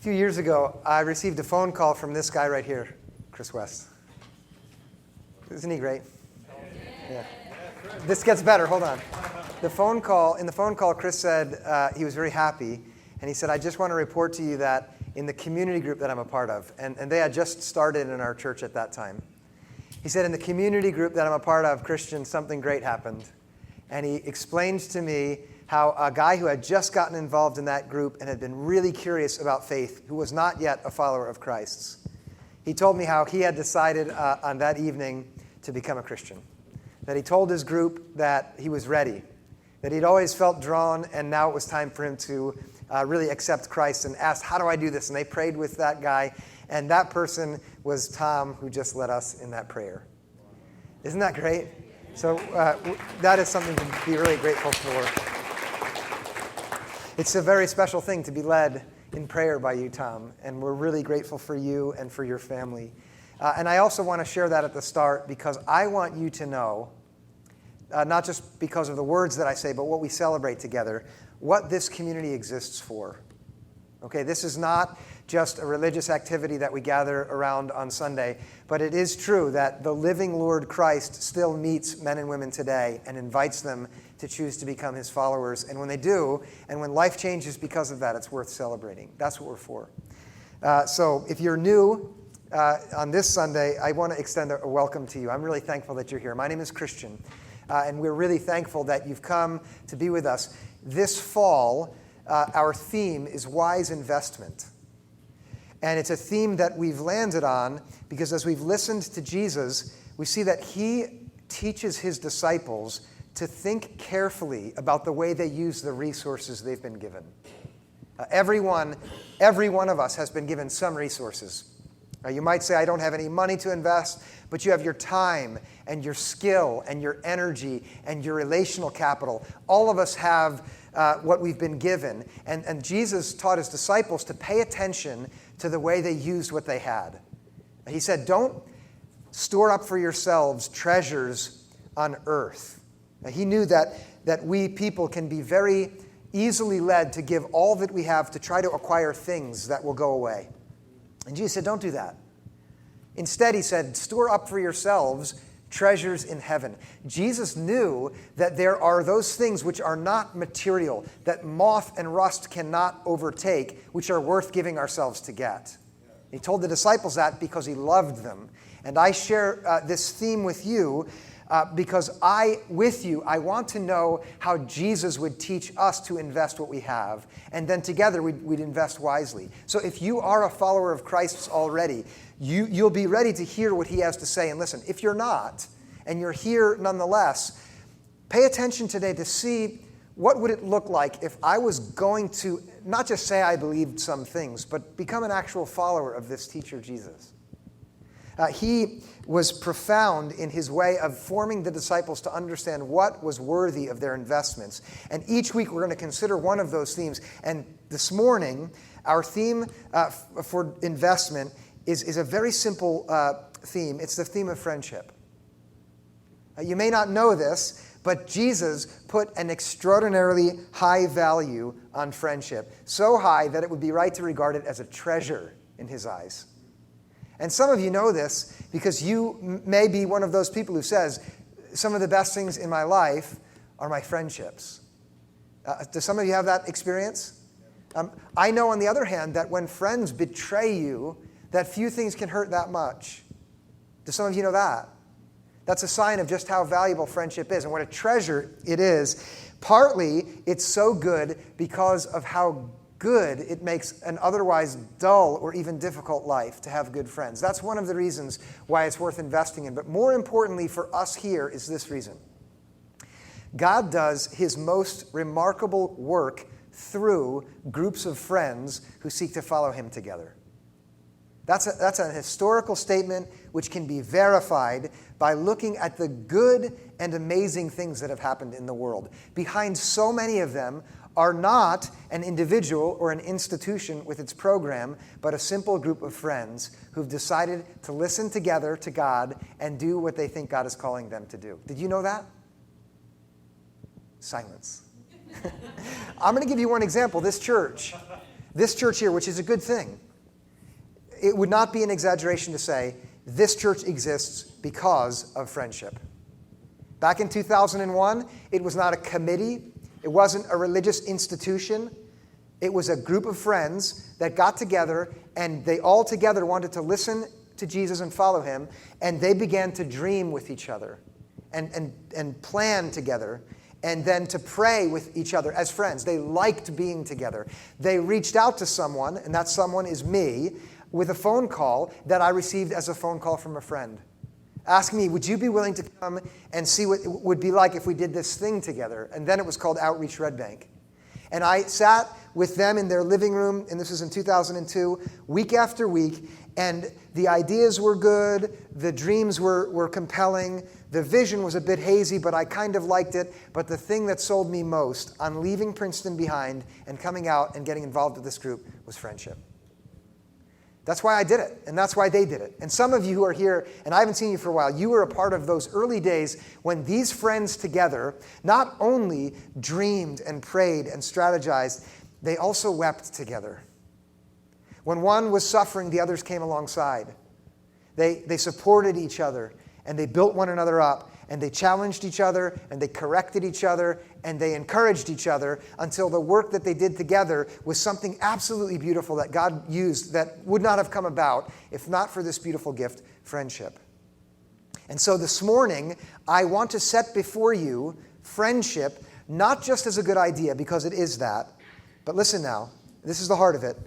few years ago, I received a phone call from this guy right here, Chris West. Isn't he great? Yeah. This gets better. Hold on. In the phone call, Chris said he was very happy, and he said, I just want to report to you that in the community group that I'm a part of, and they had just started in our church at that time. He said, in the community group that I'm a part of, Christian, something great happened. And he explained to me how a guy who had just gotten involved in that group and had been really curious about faith, who was not yet a follower of Christ's, he told me how he had decided on that evening to become a Christian. That he told his group that he was ready, that he'd always felt drawn, and now it was time for him to really accept Christ, and asked, how do I do this? And they prayed with that guy, and that person was Tom, who just led us in that prayer. Isn't that great? So that is something to be really grateful for. It's a very special thing to be led in prayer by you, Tom, and we're really grateful for you and for your family. And I also want to share that at the start because I want you to know, not just because of the words that I say, but what we celebrate together, what this community exists for. Okay, this is not just a religious activity that we gather around on Sunday, but it is true that the living Lord Christ still meets men and women today and invites them to choose to become his followers. And when they do, and when life changes because of that, it's worth celebrating. That's what we're for. So if you're new on this Sunday, I want to extend a welcome to you. I'm really thankful that you're here. My name is Christian, and we're really thankful that you've come to be with us. This fall, our theme is wise investment. And it's a theme that we've landed on because as we've listened to Jesus, we see that he teaches his disciples to think carefully about the way they use the resources they've been given. Every one of us has been given some resources. You might say, I don't have any money to invest, but you have your time and your skill and your energy and your relational capital. All of us have what we've been given. And Jesus taught his disciples to pay attention to the way they used what they had. He said, don't store up for yourselves treasures on earth. Now, he knew that we people can be very easily led to give all that we have to try to acquire things that will go away. And Jesus said, don't do that. Instead, he said, store up for yourselves treasures in heaven. Jesus knew that there are those things which are not material, that moth and rust cannot overtake, which are worth giving ourselves to get. He told the disciples that because he loved them. And I share this theme with you because I want to know how Jesus would teach us to invest what we have, and then together we'd invest wisely. So if you are a follower of Christ's already, you'll be ready to hear what he has to say. And listen, if you're not, and you're here nonetheless, pay attention today to see what would it look like if I was going to not just say I believed some things, but become an actual follower of this teacher, Jesus. He was profound in his way of forming the disciples to understand what was worthy of their investments. And each week we're going to consider one of those themes. And this morning, our theme for investment is a very simple theme. It's the theme of friendship. You may not know this, but Jesus put an extraordinarily high value on friendship. So high that it would be right to regard it as a treasure in his eyes. And some of you know this because you may be one of those people who says, some of the best things in my life are my friendships. Do some of you have that experience? I know, on the other hand, that when friends betray you, that few things can hurt that much. Do some of you know that? That's a sign of just how valuable friendship is and what a treasure it is. Partly, it's so good because of how good it makes an otherwise dull or even difficult life to have good friends. That's one of the reasons why it's worth investing in. But more importantly for us here is this reason. God does his most remarkable work through groups of friends who seek to follow him together. That's a historical statement which can be verified by looking at the good and amazing things that have happened in the world. Behind so many of them are not an individual or an institution with its program, but a simple group of friends who've decided to listen together to God and do what they think God is calling them to do. Did you know that? Silence. I'm going to give you one example. This church. This church here, which is a good thing, it would not be an exaggeration to say this church exists because of friendship. Back in 2001, it was not a committee. It wasn't a religious institution. It was a group of friends that got together, and they all together wanted to listen to Jesus and follow him, and they began to dream with each other and plan together, and then to pray with each other as friends. They liked being together. They reached out to someone, and that someone is me, with a phone call that I received as a phone call from a friend, asking me, would you be willing to come and see what it would be like if we did this thing together? And then it was called Outreach Red Bank. And I sat with them in their living room, and this was in 2002, week after week, and the ideas were good, the dreams were compelling, the vision was a bit hazy, but I kind of liked it. But the thing that sold me most on leaving Princeton behind and coming out and getting involved with this group was friendship. That's why I did it, and that's why they did it. And some of you who are here, and I haven't seen you for a while, you were a part of those early days when these friends together not only dreamed and prayed and strategized, they also wept together. When one was suffering, the others came alongside. They supported each other, and they built one another up, and they challenged each other, and they corrected each other, and they encouraged each other until the work that they did together was something absolutely beautiful that God used that would not have come about if not for this beautiful gift, friendship. And so this morning, I want to set before you friendship, not just as a good idea, because it is that, but listen now, this is the heart of it.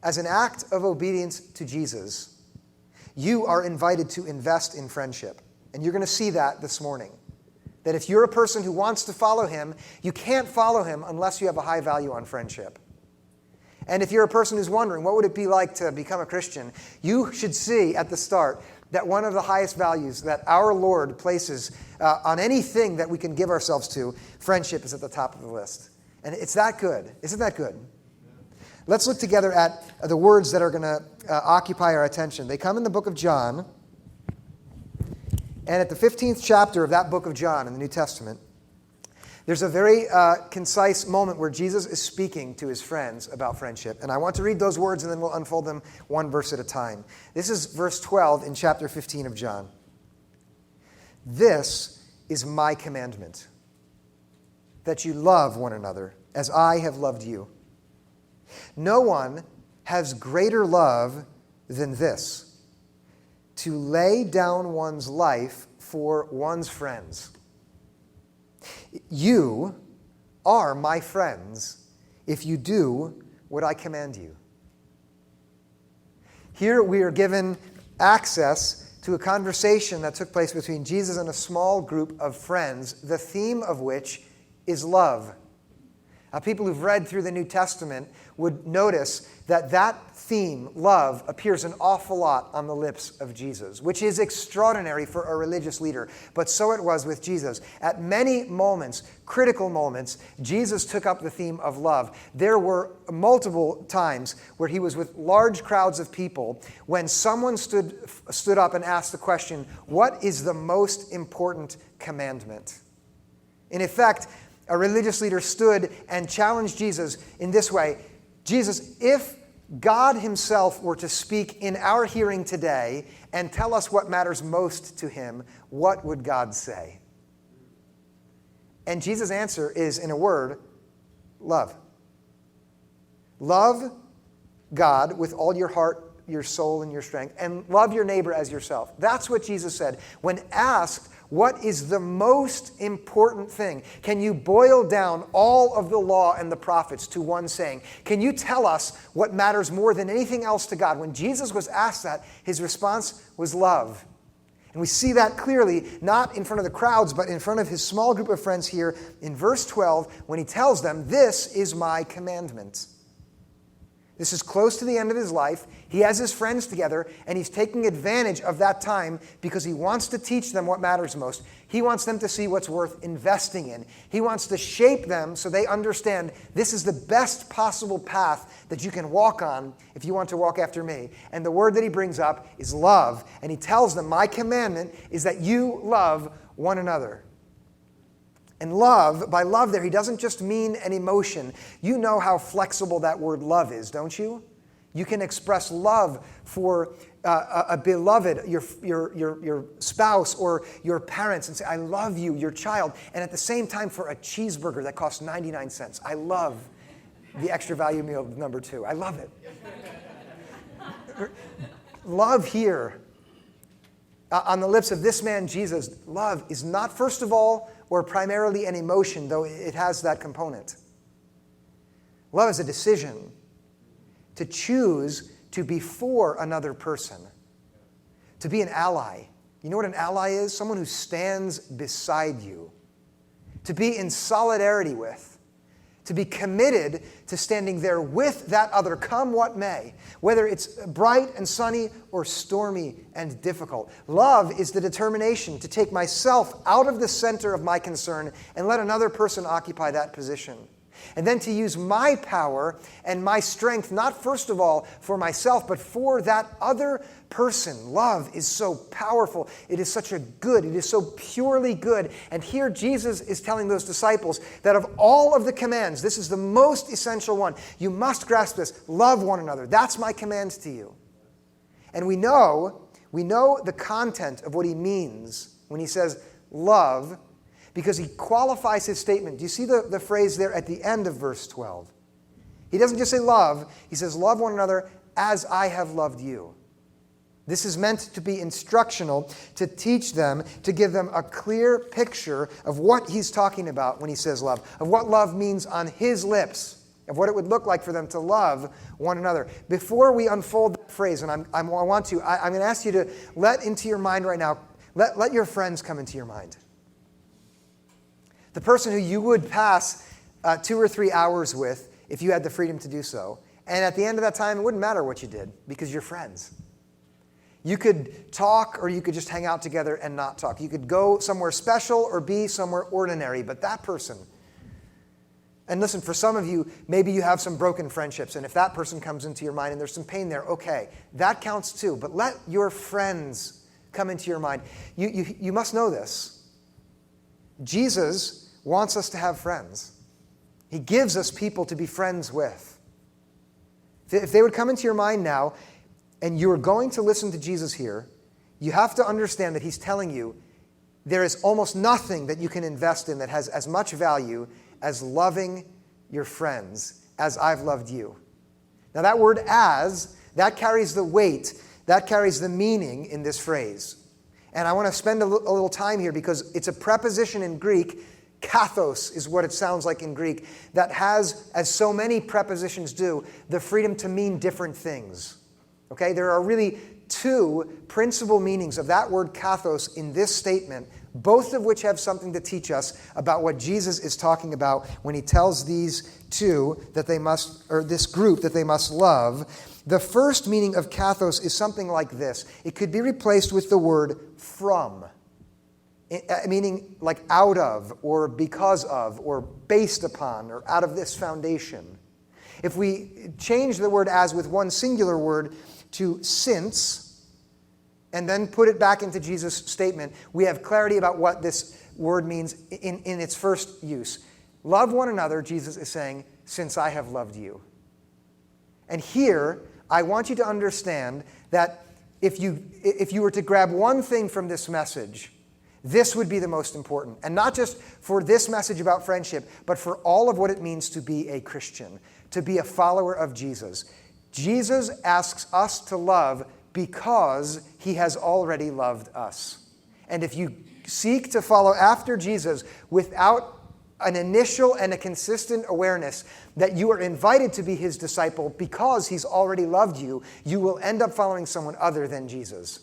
As an act of obedience to Jesus, you are invited to invest in friendship. And you're going to see that this morning. That if you're a person who wants to follow him, you can't follow him unless you have a high value on friendship. And if you're a person who's wondering, what would it be like to become a Christian? You should see at the start that one of the highest values that our Lord places on anything that we can give ourselves to, friendship is at the top of the list. And it's that good. Isn't that good? Let's look together at the words that are going to occupy our attention. They come in the book of John. And at the 15th chapter of that book of John in the New Testament, there's a very concise moment where Jesus is speaking to his friends about friendship. And I want to read those words, and then we'll unfold them one verse at a time. This is verse 12 in chapter 15 of John. This is my commandment, that you love one another as I have loved you. No one has greater love than this, to lay down one's life for one's friends. You are my friends if you do what I command you. Here we are given access to a conversation that took place between Jesus and a small group of friends, the theme of which is love. People who've read through the New Testament would notice that that theme, love, appears an awful lot on the lips of Jesus, which is extraordinary for a religious leader. But so it was with Jesus. At many moments, critical moments, Jesus took up the theme of love. There were multiple times where he was with large crowds of people when someone stood up and asked the question, what is the most important commandment? In effect, a religious leader stood and challenged Jesus in this way. Jesus, if God himself were to speak in our hearing today and tell us what matters most to him, what would God say? And Jesus' answer is, in a word, love. Love God with all your heart, your soul, and your strength, and love your neighbor as yourself. That's what Jesus said. When asked, what is the most important thing? Can you boil down all of the law and the prophets to one saying? Can you tell us what matters more than anything else to God? When Jesus was asked that, his response was love. And we see that clearly, not in front of the crowds, but in front of his small group of friends here in verse 12, when he tells them, this is my commandment. This is close to the end of his life. He has his friends together, and he's taking advantage of that time because he wants to teach them what matters most. He wants them to see what's worth investing in. He wants to shape them so they understand this is the best possible path that you can walk on if you want to walk after me. And the word that he brings up is love. And he tells them, my commandment is that you love one another. And love, by love there, he doesn't just mean an emotion. You know how flexible that word love is, don't you? You can express love for a beloved, your spouse or your parents, and say, I love you, your child. And at the same time, for a cheeseburger that costs 99 cents, I love the extra value meal number 2. I love it. Love here, on the lips of this man, Jesus, love is not, first of all, or primarily an emotion, though it has that component. Love is a decision to choose to be for another person, to be an ally. You know what an ally is? Someone who stands beside you, to be in solidarity with, to be committed to standing there with that other, come what may, whether it's bright and sunny or stormy and difficult. Love is the determination to take myself out of the center of my concern and let another person occupy that position. And then to use my power and my strength, not first of all for myself, but for that other person. Love is so powerful. It is such a good. It is so purely good. And here Jesus is telling those disciples that of all of the commands, this is the most essential one. You must grasp this. Love one another. That's my command to you. And we know the content of what he means when he says love, because he qualifies his statement. Do you see the phrase there at the end of verse 12? He doesn't just say love. He says, love one another as I have loved you. This is meant to be instructional, to teach them, to give them a clear picture of what he's talking about when he says love, of what love means on his lips, of what it would look like for them to love one another. Before we unfold that phrase, and I'm going to ask you to let into your mind right now, let your friends come into your mind. The person who you would pass 2 or 3 hours with if you had the freedom to do so. And at the end of that time, it wouldn't matter what you did because you're friends. You could talk or you could just hang out together and not talk. You could go somewhere special or be somewhere ordinary. But that person, and listen, for some of you, maybe you have some broken friendships. And if that person comes into your mind and there's some pain there, okay, that counts too. But let your friends come into your mind. You must know this. Jesus wants us to have friends. He gives us people to be friends with. If they would come into your mind now, and you are going to listen to Jesus here, you have to understand that he's telling you there is almost nothing that you can invest in that has as much value as loving your friends as I've loved you. Now that word as, that carries the weight, that carries the meaning in this phrase. And I want to spend a little time here because it's a preposition in Greek. Kathos is what it sounds like in Greek, that has, as so many prepositions do, the freedom to mean different things. Okay, there are really 2 principal meanings of that word kathos in this statement, both of which have something to teach us about what Jesus is talking about when he tells these 2 that they must, or this group that they must love. The first meaning of kathos is something like this. It could be replaced with the word from, meaning like out of, or because of, or based upon, or out of this foundation. If we change the word as with one singular word to since, and then put it back into Jesus' statement, we have clarity about what this word means in its first use. Love one another, Jesus is saying, since I have loved you. And here, I want you to understand that if you were to grab one thing from this message, this would be the most important. And not just for this message about friendship, but for all of what it means to be a Christian, to be a follower of Jesus. Jesus asks us to love because he has already loved us. And if you seek to follow after Jesus without an initial and a consistent awareness that you are invited to be his disciple because he's already loved you, you will end up following someone other than Jesus.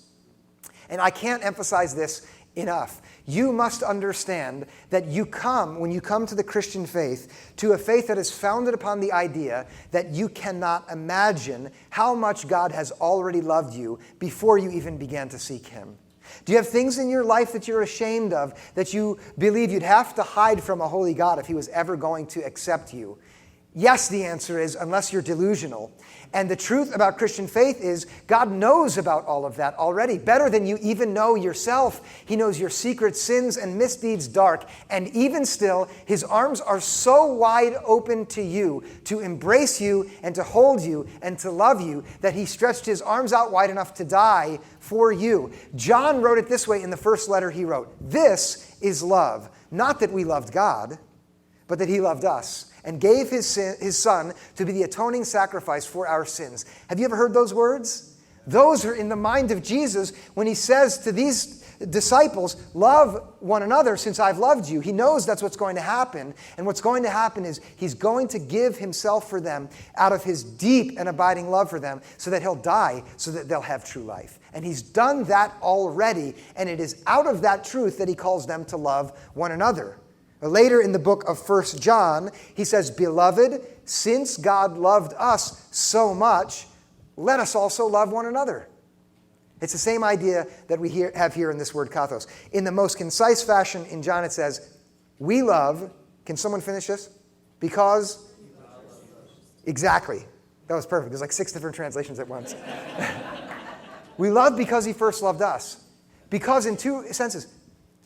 And I can't emphasize this enough. You must understand that when you come to the Christian faith, to a faith that is founded upon the idea that you cannot imagine how much God has already loved you before you even began to seek him. Do you have things in your life that you're ashamed of, that you believe you'd have to hide from a holy God if he was ever going to accept you? Yes, the answer is, unless you're delusional. And the truth about Christian faith is God knows about all of that already, better than you even know yourself. He knows your secret sins and misdeeds dark. And even still, his arms are so wide open to you, to embrace you and to hold you and to love you, that he stretched his arms out wide enough to die for you. John wrote it this way in the first letter he wrote. This is love, not that we loved God, but that he loved us and gave his son to be the atoning sacrifice for our sins. Have you ever heard those words? Those are in the mind of Jesus when he says to these disciples, love one another since I've loved you. He knows that's what's going to happen. And what's going to happen is he's going to give himself for them out of his deep and abiding love for them so that he'll die so that they'll have true life. And he's done that already. And it is out of that truth that he calls them to love one another. Later in the book of 1 John, he says, Beloved, since God loved us so much, let us also love one another. It's the same idea that we have here in this word kathos. In the most concise fashion in John it says, we love, can someone finish this? Because? Exactly. That was perfect. There's like 6 different translations at once. We love because he first loved us. Because in 2 senses,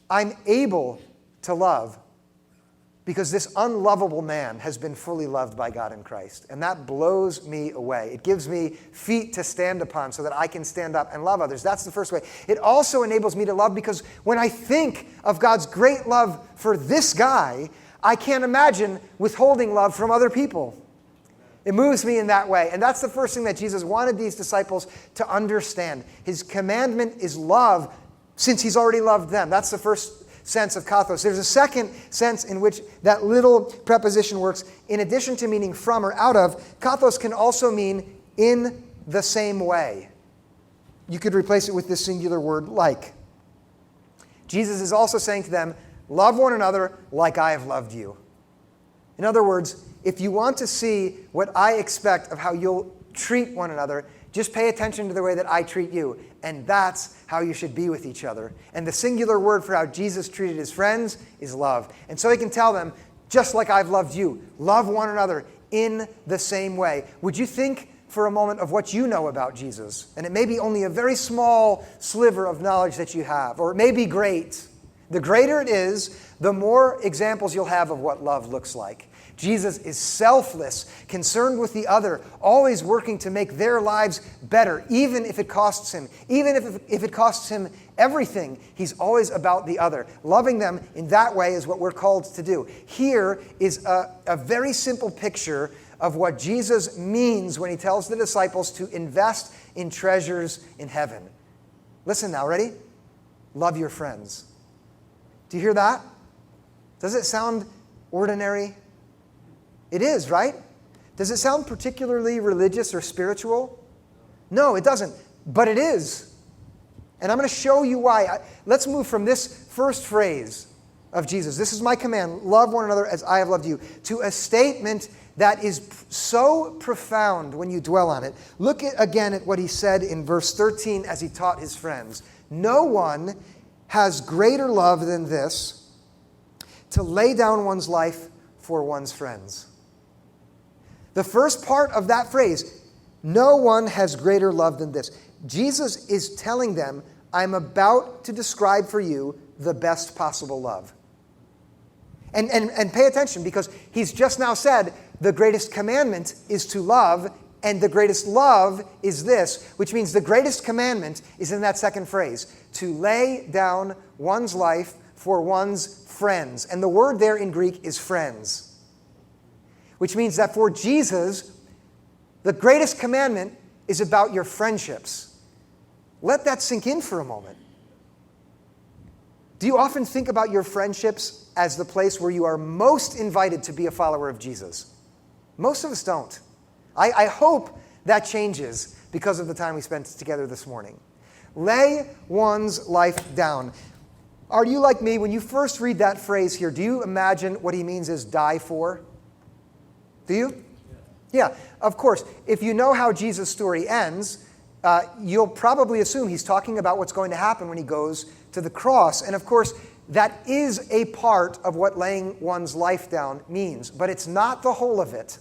I'm able to love because this unlovable man has been fully loved by God in Christ. And that blows me away. It gives me feet to stand upon so that I can stand up and love others. That's the first way. It also enables me to love because when I think of God's great love for this guy, I can't imagine withholding love from other people. It moves me in that way. And that's the first thing that Jesus wanted these disciples to understand. His commandment is love since he's already loved them. That's the first sense of kathos. There's a second sense in which that little preposition works. In addition to meaning from or out of, kathos can also mean in the same way. You could replace it with this singular word, like. Jesus is also saying to them, love one another like I have loved you. In other words, if you want to see what I expect of how you'll treat one another, just pay attention to the way that I treat you. And that's how you should be with each other. And the singular word for how Jesus treated his friends is love. And so he can tell them, just like I've loved you, love one another in the same way. Would you think for a moment of what you know about Jesus? And it may be only a very small sliver of knowledge that you have, or it may be great. The greater it is, the more examples you'll have of what love looks like. Jesus is selfless, concerned with the other, always working to make their lives better, even if it costs him. Even if it costs him everything, he's always about the other. Loving them in that way is what we're called to do. Here is a very simple picture of what Jesus means when he tells the disciples to invest in treasures in heaven. Listen now, ready? Love your friends. Do you hear that? Does it sound ordinary? It is, right? Does it sound particularly religious or spiritual? No, it doesn't. But it is. And I'm going to show you why. Let's move from this first phrase of Jesus, this is my command, love one another as I have loved you, to a statement that is so profound when you dwell on it. Look again at what he said in verse 13 as he taught his friends. No one has greater love than this, to lay down one's life for one's friends. The first part of that phrase, no one has greater love than this. Jesus is telling them, I'm about to describe for you the best possible love. And pay attention, because he's just now said the greatest commandment is to love, and the greatest love is this, which means the greatest commandment is in that second phrase, to lay down one's life for one's friends. And the word there in Greek is friends. Which means that for Jesus, the greatest commandment is about your friendships. Let that sink in for a moment. Do you often think about your friendships as the place where you are most invited to be a follower of Jesus? Most of us don't. I hope that changes because of the time we spent together this morning. Lay one's life down. Are you like me? When you first read that phrase here, do you imagine what he means is die for? Do you? Yeah, of course. If you know how Jesus' story ends, you'll probably assume he's talking about what's going to happen when he goes to the cross. And of course, that is a part of what laying one's life down means. But it's not the whole of it.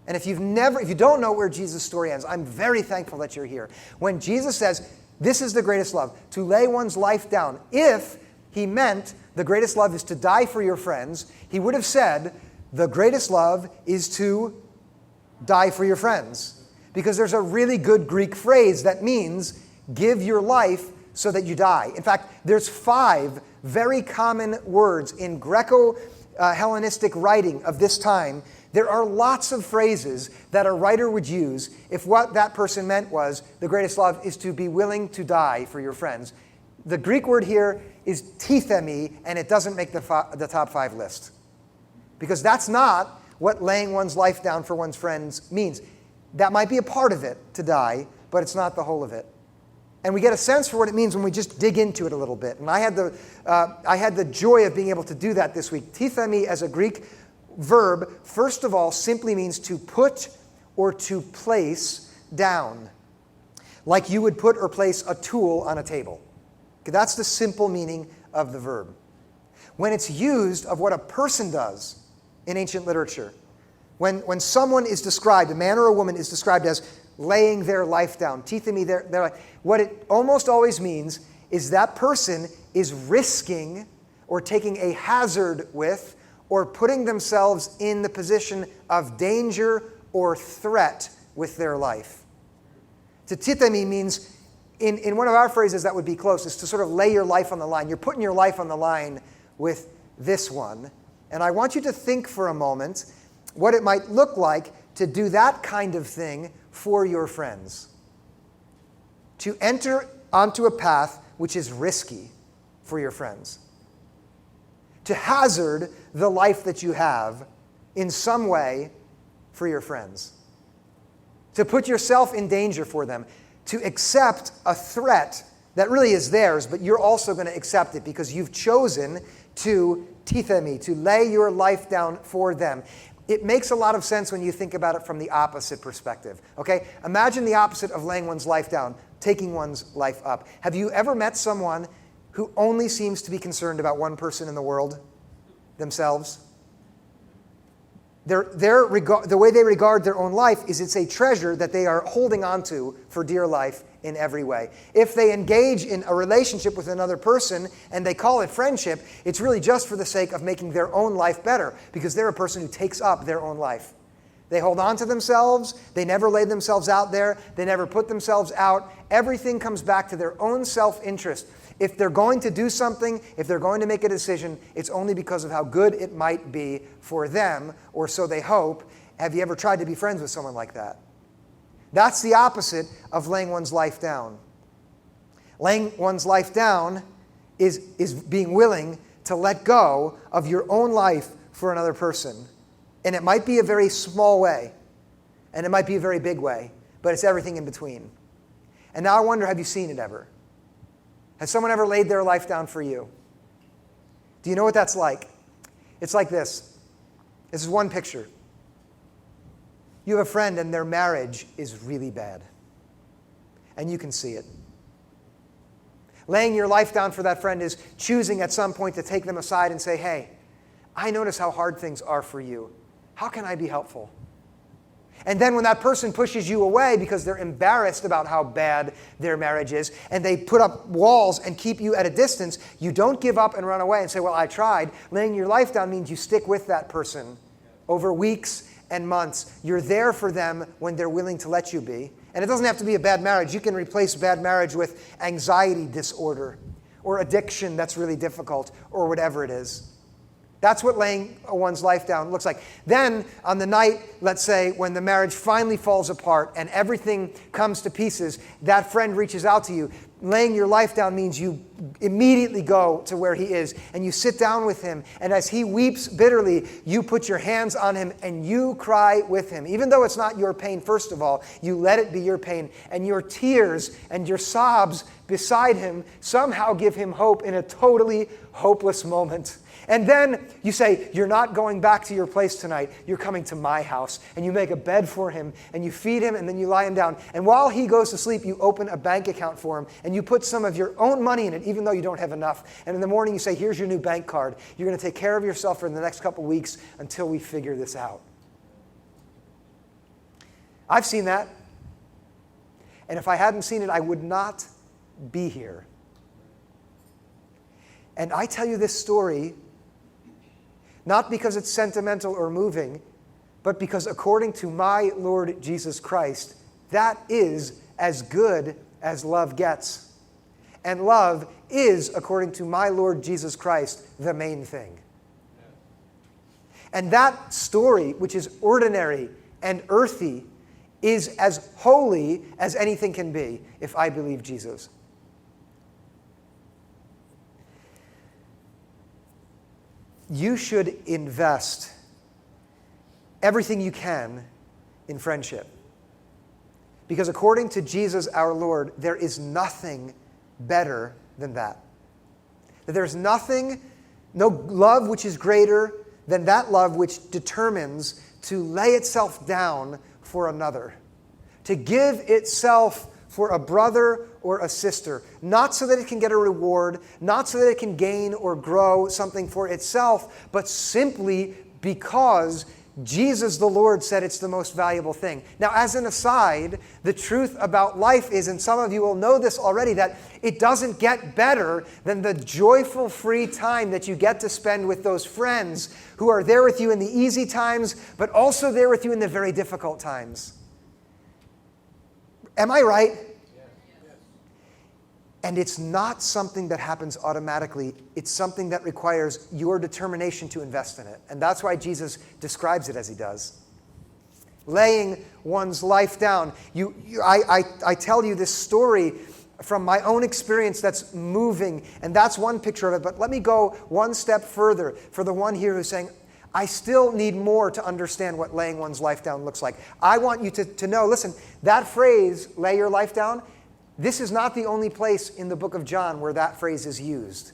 And if you don't know where Jesus' story ends, I'm very thankful that you're here. When Jesus says, this is the greatest love, to lay one's life down, if he meant the greatest love is to die for your friends, he would have said, the greatest love is to die for your friends. Because there's a really good Greek phrase that means give your life so that you die. In fact, there's 5 very common words in Greco-Hellenistic writing of this time. There are lots of phrases that a writer would use if what that person meant was the greatest love is to be willing to die for your friends. The Greek word here is tithemi, and it doesn't make the top 5 list. Because that's not what laying one's life down for one's friends means. That might be a part of it, to die, but it's not the whole of it. And we get a sense for what it means when we just dig into it a little bit. And I had the joy of being able to do that this week. Tithemi as a Greek verb, first of all, simply means to put or to place down. Like you would put or place a tool on a table. Okay, that's the simple meaning of the verb. When it's used of what a person does in ancient literature, when someone is described, a man or a woman is described as laying their life down, tithemi, their life, what it almost always means is that person is risking or taking a hazard with or putting themselves in the position of danger or threat with their life. To tithemi means, in one of our phrases that would be close, is to sort of lay your life on the line. You're putting your life on the line with this one. And I want you to think for a moment what it might look like to do that kind of thing for your friends. To enter onto a path which is risky for your friends. To hazard the life that you have in some way for your friends. To put yourself in danger for them. To accept a threat that really is theirs, but you're also going to accept it because you've chosen to tithemi, to lay your life down for them. It makes a lot of sense when you think about it from the opposite perspective. Okay? Imagine the opposite of laying one's life down, taking one's life up. Have you ever met someone who only seems to be concerned about one person in the world? Themselves? The way they regard their own life is it's a treasure that they are holding on to for dear life in every way. If they engage in a relationship with another person and they call it friendship, it's really just for the sake of making their own life better because they're a person who takes up their own life. They hold on to themselves. They never lay themselves out there. They never put themselves out. Everything comes back to their own self-interest. If they're going to do something, if they're going to make a decision, it's only because of how good it might be for them, or so they hope. Have you ever tried to be friends with someone like that? That's the opposite of laying one's life down. Laying one's life down is being willing to let go of your own life for another person. And it might be a very small way, and it might be a very big way, but it's everything in between. And now I wonder, have you seen it ever? Has someone ever laid their life down for you? Do you know what that's like? It's like this. This is one picture. You have a friend and their marriage is really bad. And you can see it. Laying your life down for that friend is choosing at some point to take them aside and say, hey, I notice how hard things are for you. How can I be helpful? And then when that person pushes you away because they're embarrassed about how bad their marriage is, and they put up walls and keep you at a distance, you don't give up and run away and say, well, I tried. Laying your life down means you stick with that person over weeks and months. You're there for them when they're willing to let you be. And it doesn't have to be a bad marriage. You can replace bad marriage with anxiety disorder or addiction that's really difficult or whatever it is. That's what laying one's life down looks like. Then, on the night, let's say, when the marriage finally falls apart and everything comes to pieces, that friend reaches out to you. Laying your life down means you immediately go to where he is and you sit down with him. And as he weeps bitterly, you put your hands on him and you cry with him. Even though it's not your pain, first of all, you let it be your pain. And your tears and your sobs beside him somehow give him hope in a totally hopeless moment. And then you say, you're not going back to your place tonight. You're coming to my house. And you make a bed for him, and you feed him, and then you lie him down. And while he goes to sleep, you open a bank account for him, and you put some of your own money in it, even though you don't have enough. And in the morning, you say, here's your new bank card. You're going to take care of yourself for the next couple weeks until we figure this out. I've seen that. And if I hadn't seen it, I would not be here. And I tell you this story not because it's sentimental or moving, but because according to my Lord Jesus Christ, that is as good as love gets. And love is, according to my Lord Jesus Christ, the main thing. And that story, which is ordinary and earthy, is as holy as anything can be if I believe Jesus. You should invest everything you can in friendship. Because according to Jesus our Lord, there is nothing better than that. That there's nothing, no love which is greater than that love which determines to lay itself down for another. To give itself for a brother or a sister. Not so that it can get a reward, not so that it can gain or grow something for itself, but simply because Jesus the Lord said it's the most valuable thing. Now, as an aside, the truth about life is, and some of you will know this already, that it doesn't get better than the joyful free time that you get to spend with those friends who are there with you in the easy times, but also there with you in the very difficult times. Am I right? And it's not something that happens automatically. It's something that requires your determination to invest in it. And that's why Jesus describes it as he does. Laying one's life down. I tell you this story from my own experience that's moving, and that's one picture of it. But let me go one step further for the one here who's saying, I still need more to understand what laying one's life down looks like. I want you to know, listen, that phrase, lay your life down, this is not the only place in the book of John where that phrase is used.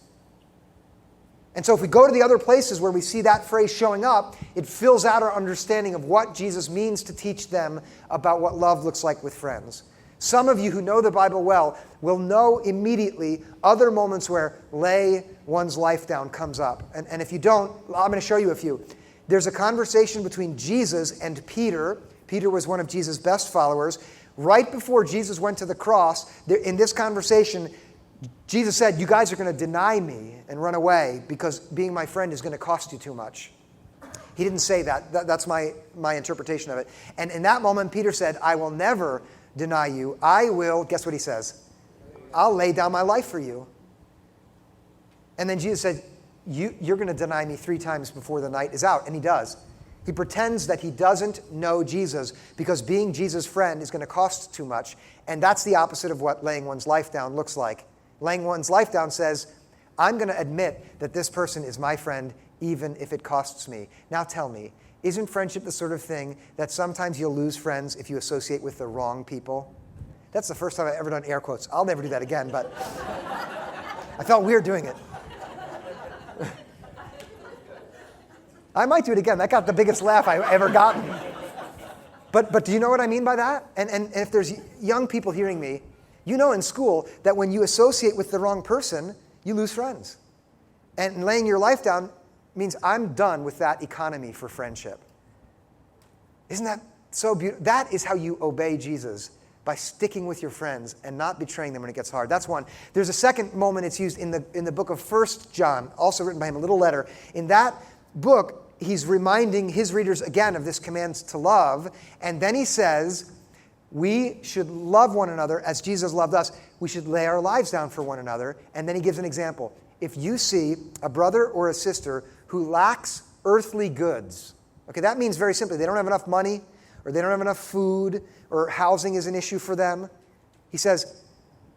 And so if we go to the other places where we see that phrase showing up, it fills out our understanding of what Jesus means to teach them about what love looks like with friends. Some of you who know the Bible well will know immediately other moments where lay one's life down comes up. And if you don't, I'm going to show you a few. There's a conversation between Jesus and Peter. Peter was one of Jesus' best followers. Right before Jesus went to the cross, in this conversation, Jesus said, you guys are going to deny me and run away because being my friend is going to cost you too much. He didn't say that. That's my interpretation of it. And in that moment, Peter said, I will never deny you. I will, guess what he says? I'll lay down my life for you. And then Jesus said, you're going to deny me 3 times before the night is out. And he does. He pretends that he doesn't know Jesus because being Jesus' friend is going to cost too much. And that's the opposite of what laying one's life down looks like. Laying one's life down says, I'm going to admit that this person is my friend even if it costs me. Now tell me, isn't friendship the sort of thing that sometimes you'll lose friends if you associate with the wrong people? That's the first time I've ever done air quotes. I'll never do that again, but I felt weird doing it. I might do it again. That got the biggest laugh I've ever gotten. But do you know what I mean by that? And if there's young people hearing me, you know in school that when you associate with the wrong person, you lose friends. And laying your life down means I'm done with that economy for friendship. Isn't that so beautiful? That is how you obey Jesus, by sticking with your friends and not betraying them when it gets hard. That's one. There's a second moment it's used in the book of 1 John, also written by him, a little letter. In that book, he's reminding his readers again of this command to love. And then he says, we should love one another as Jesus loved us. We should lay our lives down for one another. And then he gives an example. If you see a brother or a sister who lacks earthly goods, okay, that means very simply, they don't have enough money, or they don't have enough food, or housing is an issue for them. He says,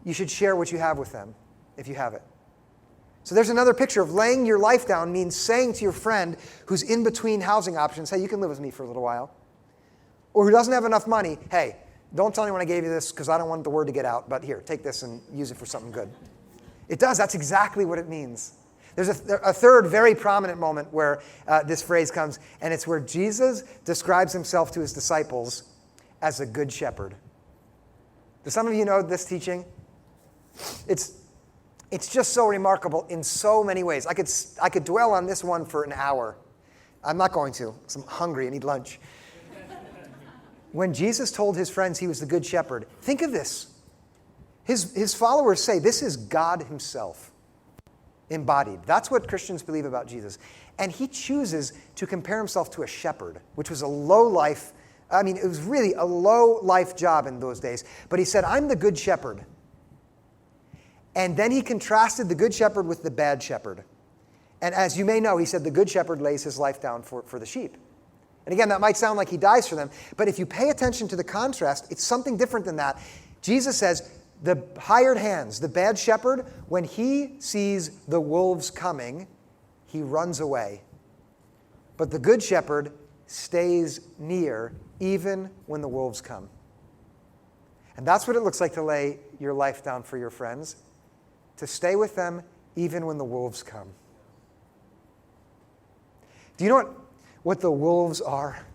you should share what you have with them, if you have it. So there's another picture of laying your life down means saying to your friend who's in between housing options, hey, you can live with me for a little while. Or who doesn't have enough money, hey, don't tell anyone I gave you this because I don't want the word to get out, but here, take this and use it for something good. It does. That's exactly what it means. There's a third very prominent moment where this phrase comes, and it's where Jesus describes himself to his disciples as a good shepherd. Do some of you know this teaching? It's just so remarkable in so many ways. I could dwell on this one for an hour. I'm not going to, because I'm hungry and need lunch. when Jesus told his friends he was the good shepherd, think of this. His followers say this is God himself embodied. That's what Christians believe about Jesus. And he chooses to compare himself to a shepherd, which was a low-life, it was really a low-life job in those days. But he said, I'm the good shepherd. And then he contrasted the good shepherd with the bad shepherd. And as you may know, he said the good shepherd lays his life down for the sheep. And again, that might sound like he dies for them. But if you pay attention to the contrast, it's something different than that. Jesus says, the hired hands, the bad shepherd, when he sees the wolves coming, he runs away. But the good shepherd stays near even when the wolves come. And that's what it looks like to lay your life down for your friends, to stay with them even when the wolves come. Do you know what the wolves are?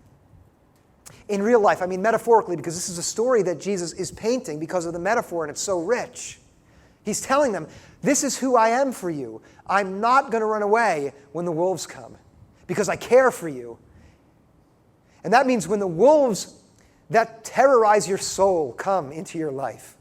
In real life, metaphorically, because this is a story that Jesus is painting because of the metaphor, and it's so rich. He's telling them, this is who I am for you. I'm not going to run away when the wolves come because I care for you. And that means when the wolves that terrorize your soul come into your life,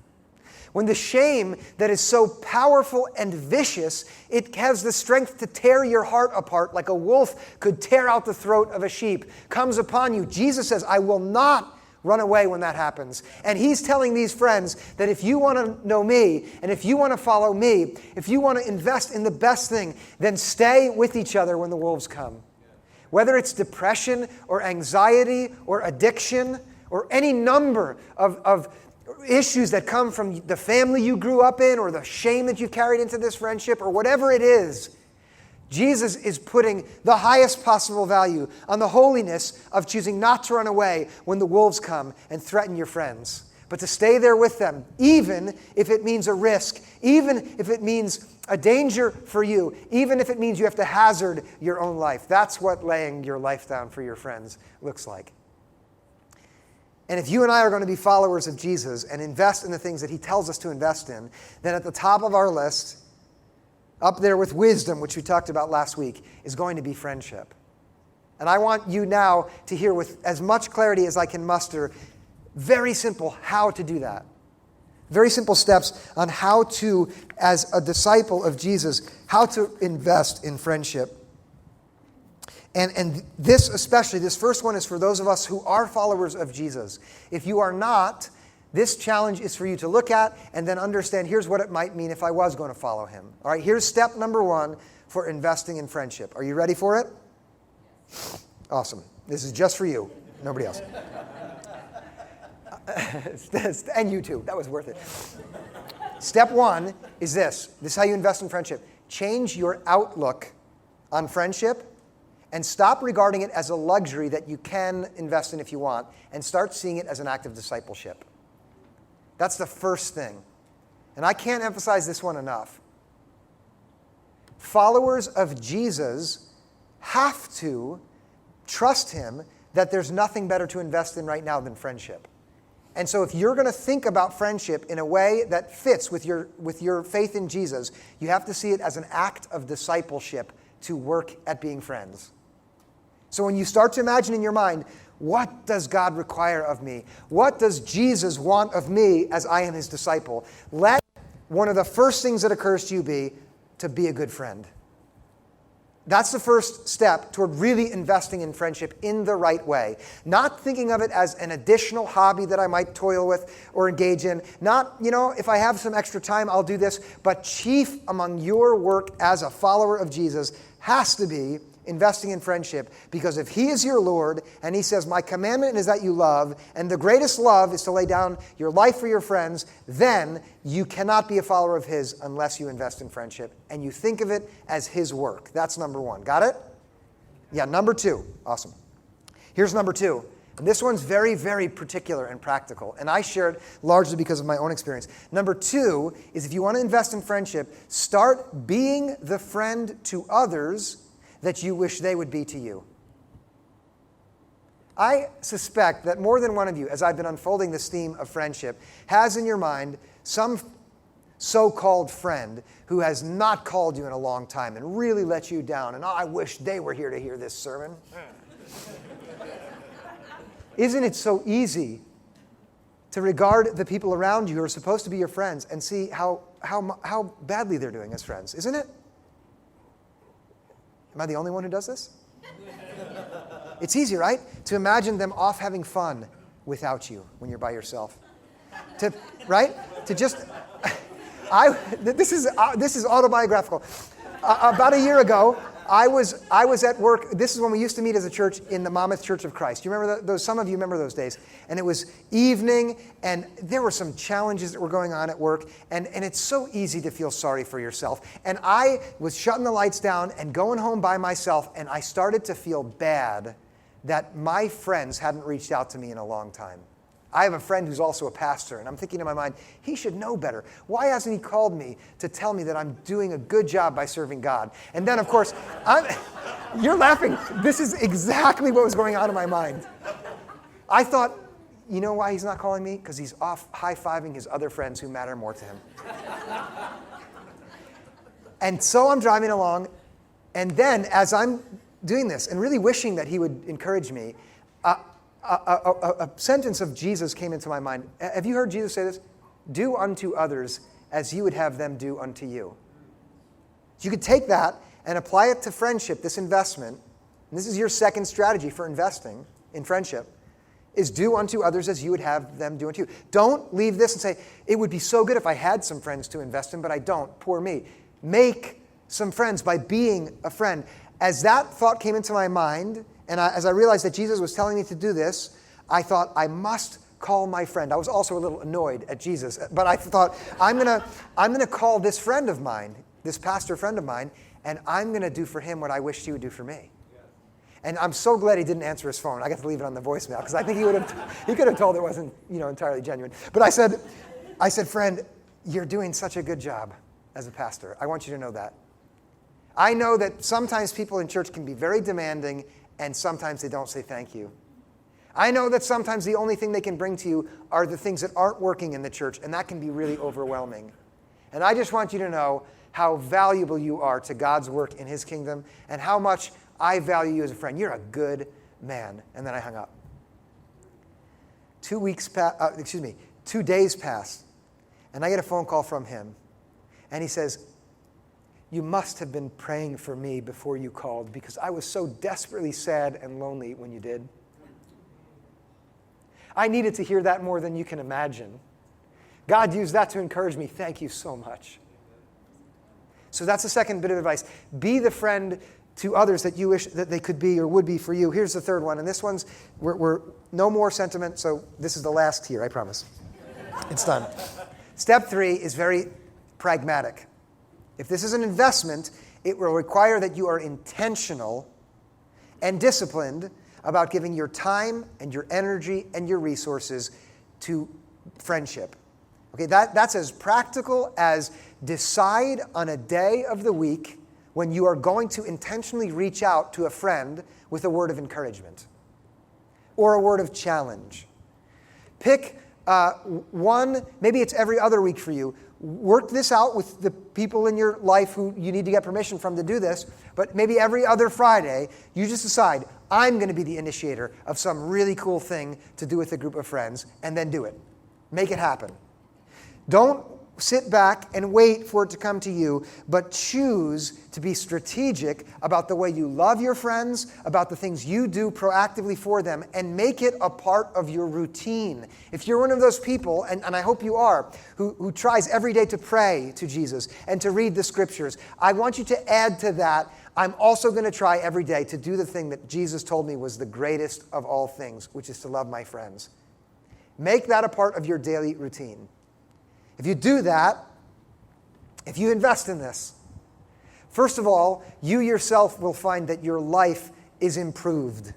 when the shame that is so powerful and vicious, it has the strength to tear your heart apart like a wolf could tear out the throat of a sheep, comes upon you. Jesus says, I will not run away when that happens. And he's telling these friends that if you want to know me, and if you want to follow me, if you want to invest in the best thing, then stay with each other when the wolves come. Whether it's depression or anxiety or addiction or any number of issues that come from the family you grew up in or the shame that you've carried into this friendship or whatever it is, Jesus is putting the highest possible value on the holiness of choosing not to run away when the wolves come and threaten your friends, but to stay there with them, even if it means a risk, even if it means a danger for you, even if it means you have to hazard your own life. That's what laying your life down for your friends looks like. And if you and I are going to be followers of Jesus and invest in the things that he tells us to invest in, then at the top of our list, up there with wisdom, which we talked about last week, is going to be friendship. And I want you now to hear with as much clarity as I can muster, very simple how to do that. Very simple steps on how to, as a disciple of Jesus, how to invest in friendship. And this especially, this first one is for those of us who are followers of Jesus. If you are not, this challenge is for you to look at and then understand, here's what it might mean if I was going to follow him. All right, here's step number 1 for investing in friendship. Are you ready for it? Awesome. This is just for you, nobody else. And you too. That was worth it. Step 1 is this. This is how you invest in friendship. Change your outlook on friendship and stop regarding it as a luxury that you can invest in if you want, and start seeing it as an act of discipleship. That's the first thing. And I can't emphasize this one enough. Followers of Jesus have to trust him that there's nothing better to invest in right now than friendship. And so if you're going to think about friendship in a way that fits with your faith in Jesus, you have to see it as an act of discipleship to work at being friends. So when you start to imagine in your mind, what does God require of me? What does Jesus want of me as I am his disciple? Let one of the first things that occurs to you be to be a good friend. That's the first step toward really investing in friendship in the right way. Not thinking of it as an additional hobby that I might toil with or engage in. Not, if I have some extra time, I'll do this. But chief among your work as a follower of Jesus has to be investing in friendship, because if he is your Lord and he says, my commandment is that you love, and the greatest love is to lay down your life for your friends, then you cannot be a follower of his unless you invest in friendship and you think of it as his work. That's number 1. Got it? Yeah, number 2. Awesome. Here's number 2. And this one's very, very particular and practical, and I share it largely because of my own experience. Number 2 is if you want to invest in friendship, start being the friend to others that you wish they would be to you. I suspect that more than one of you, as I've been unfolding this theme of friendship, has in your mind some so-called friend who has not called you in a long time and really let you down, and I wish they were here to hear this sermon. Isn't it so easy to regard the people around you who are supposed to be your friends and see how badly they're doing as friends, isn't it? Am I the only one who does this? It's easy, right? To imagine them off having fun without you when you're by yourself. Right? To just... This is autobiographical. About a year ago, I was at work. This is when we used to meet as a church in the Monmouth Church of Christ. You remember those? Some of you remember those days. And it was evening, and there were some challenges that were going on at work. And it's so easy to feel sorry for yourself. And I was shutting the lights down and going home by myself, and I started to feel bad that my friends hadn't reached out to me in a long time. I have a friend who's also a pastor, and I'm thinking in my mind, he should know better. Why hasn't he called me to tell me that I'm doing a good job by serving God? And then, of course, you're laughing. This is exactly what was going on in my mind. I thought, you know why he's not calling me? Because he's off high-fiving his other friends who matter more to him. And so I'm driving along, and then as I'm doing this and really wishing that he would encourage me, a sentence of Jesus came into my mind. Have you heard Jesus say this? Do unto others as you would have them do unto you. So you could take that and apply it to friendship, this investment. And this is your second strategy for investing in friendship, is do unto others as you would have them do unto you. Don't leave this and say, it would be so good if I had some friends to invest in, but I don't. Poor me. Make some friends by being a friend. As that thought came into my mind, and as I realized that Jesus was telling me to do this, I thought, I must call my friend. I was also a little annoyed at Jesus, but I thought, I'm gonna call this friend of mine, this pastor friend of mine, and I'm going to do for him what I wished he would do for me. And I'm so glad he didn't answer his phone. I got to leave it on the voicemail, because I think he could have told it wasn't entirely genuine. But I said, friend, you're doing such a good job as a pastor. I want you to know that. I know that sometimes people in church can be very demanding, and sometimes they don't say thank you. I know that sometimes the only thing they can bring to you are the things that aren't working in the church, and that can be really overwhelming. And I just want you to know how valuable you are to God's work in his kingdom and how much I value you as a friend. You're a good man. And then I hung up. 2 days passed, and I get a phone call from him. And he says, you must have been praying for me before you called, because I was so desperately sad and lonely when you did. I needed to hear that more than you can imagine. God used that to encourage me. Thank you so much. So that's the second bit of advice. Be the friend to others that you wish that they could be or would be for you. Here's the third one, and this one's, we're no more sentiment, so this is the last here, I promise. It's done. Step 3 is very pragmatic. If this is an investment, it will require that you are intentional and disciplined about giving your time and your energy and your resources to friendship. Okay, that's as practical as decide on a day of the week when you are going to intentionally reach out to a friend with a word of encouragement or a word of challenge. Pick one, maybe it's every other week for you. Work this out with the people in your life who you need to get permission from to do this, but maybe every other Friday, you just decide, I'm going to be the initiator of some really cool thing to do with a group of friends, and then do it. Make it happen. Don't sit back and wait for it to come to you, but choose to be strategic about the way you love your friends, about the things you do proactively for them, and make it a part of your routine. If you're one of those people, and I hope you are, who tries every day to pray to Jesus and to read the scriptures, I want you to add to that, I'm also going to try every day to do the thing that Jesus told me was the greatest of all things, which is to love my friends. Make that a part of your daily routine. If you do that, if you invest in this, first of all, you yourself will find that your life is improved.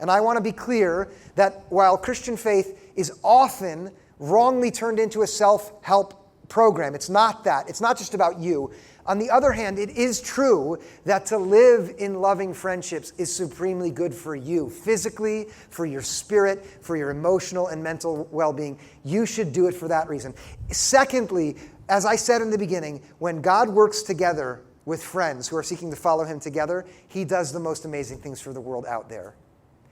And I want to be clear that while Christian faith is often wrongly turned into a self-help program, it's not that. It's not just about you. On the other hand, it is true that to live in loving friendships is supremely good for you, physically, for your spirit, for your emotional and mental well-being. You should do it for that reason. Secondly, as I said in the beginning, when God works together with friends who are seeking to follow him together, he does the most amazing things for the world out there.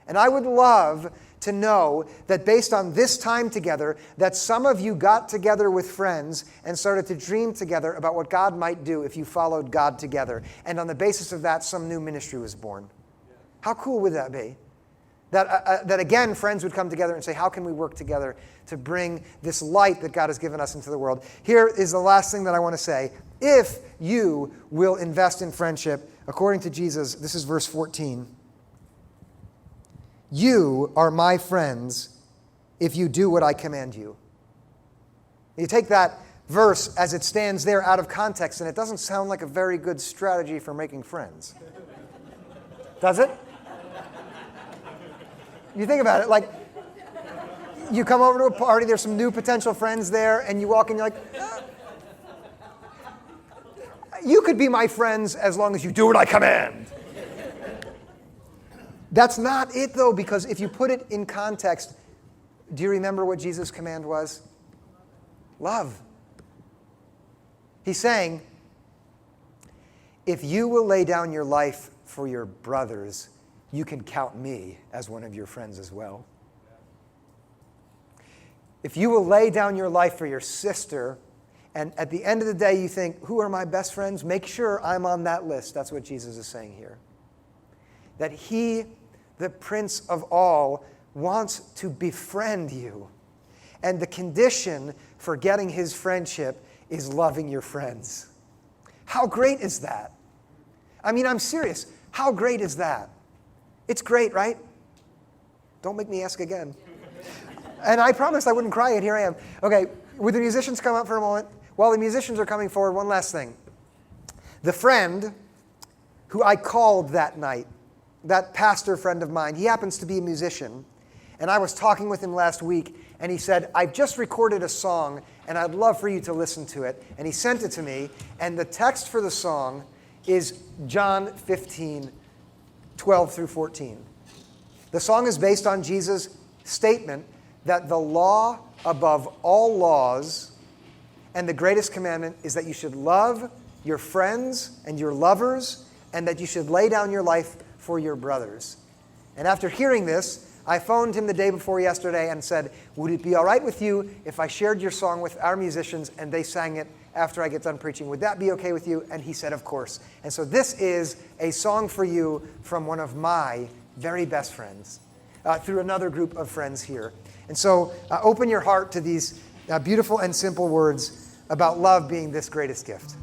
And I would love to know that based on this time together, that some of you got together with friends and started to dream together about what God might do if you followed God together. And on the basis of that, some new ministry was born. How cool would that be? That again, friends would come together and say, how can we work together to bring this light that God has given us into the world? Here is the last thing that I want to say. If you will invest in friendship, according to Jesus, this is verse 14. You are my friends if you do what I command you. You take that verse as it stands there out of context, and it doesn't sound like a very good strategy for making friends. Does it? You think about it, like, you come over to a party, there's some new potential friends there, and you walk in, you're like, you could be my friends as long as you do what I command. That's not it, though, because if you put it in context, do you remember what Jesus' command was? Love. He's saying, if you will lay down your life for your brothers, you can count me as one of your friends as well. If you will lay down your life for your sister, and at the end of the day you think, who are my best friends? Make sure I'm on that list. That's what Jesus is saying here. That he, the Prince of all, wants to befriend you. And the condition for getting his friendship is loving your friends. How great is that? I mean, I'm serious. How great is that? It's great, right? Don't make me ask again. And I promised I wouldn't cry, and here I am. Okay, would the musicians come up for a moment? While the musicians are coming forward, one last thing. The friend who I called that night, that pastor friend of mine, he happens to be a musician. And I was talking with him last week, and he said, I've just recorded a song, and I'd love for you to listen to it. And he sent it to me, and the text for the song is John 15, 12 through 14. The song is based on Jesus' statement that the law above all laws and the greatest commandment is that you should love your friends and your lovers and that you should lay down your life for your brothers. And after hearing this, I phoned him the day before yesterday and said, would it be all right with you if I shared your song with our musicians and they sang it after I get done preaching? Would that be okay with you? And he said, of course. And so this is a song for you from one of my very best friends, through another group of friends here. And so open your heart to these beautiful and simple words about love being this greatest gift.